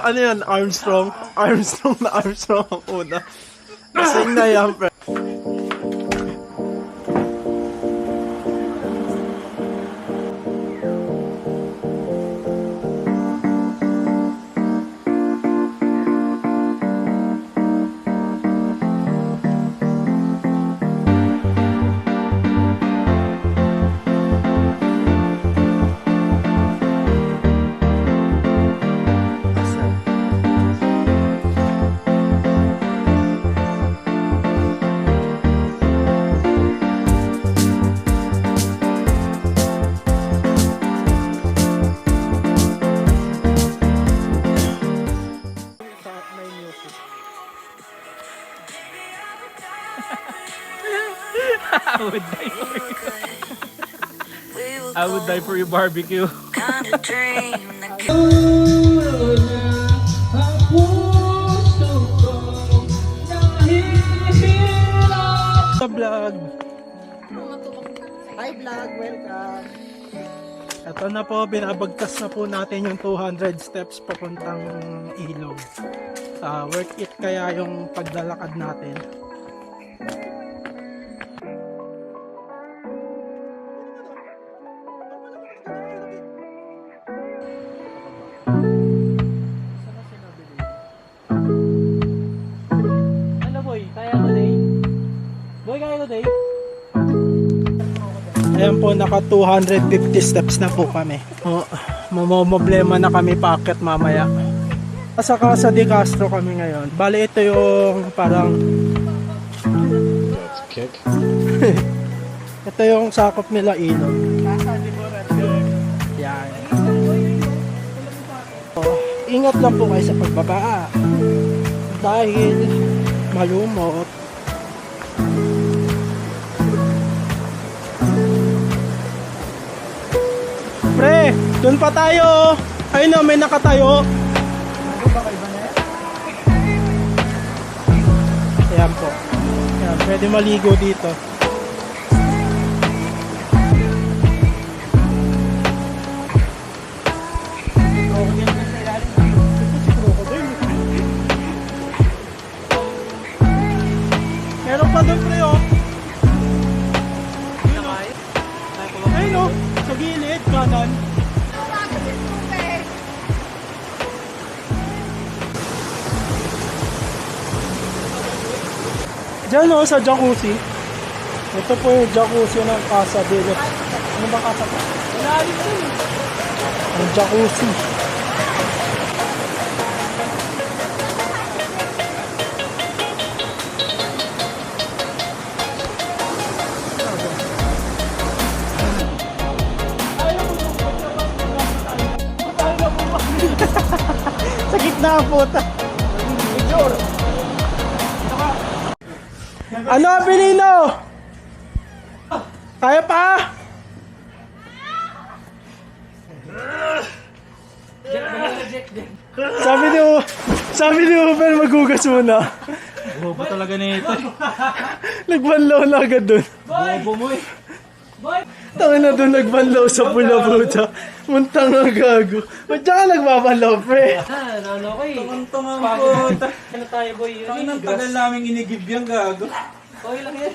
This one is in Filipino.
Ano yan? Armstrong? Armstrong na Armstrong ang una. Lasing na yan, pre. I would die for you barbecue. Sa vlog. Hi vlog, welcome. Ito na po, binabagtas na po natin yung 200 steps papuntang ilog. Worth it kaya yung paglalakad natin. Ano boy? Kaya ko day? Boy, kaya ko day? Ayan po, naka 250 steps na po kami. Mamomblema na kami paakyat mamaya. Sa Casa de Castro kami ngayon. Bali ito yung parang Kick. ito yung sakop nila ilog. Yan. Ingat lang po kayo sa pagbaba dahil malumot. Pre, dun pa tayo. Ayun o, may nakatayo. Ayan po. Ayan, pwede maligo dito. Meron pa doon, pre, oh. Ayun o, sa gilid, kanan. Diyan o, sa jacuzzi. Ito po yung jacuzzi ng Casa de Castro. Ano ba casa pa? Ang jacuzzi. Sa gitna ang puta. Ano, Abilino? Kaya pa? Sabi ni Uber, magugas muna. Bobo talaga na ito. Nagbanlaw na agad dun. Bobo mo eh. Tangin na dun, nagbanlaw sa pula puta. Muntang na gago. Ba't ka nagbabanlaw, pre? Ano ko eh. Tungang po. Ano tayo boy? Ang tagal namin inigib yung gago. Okay lang yan.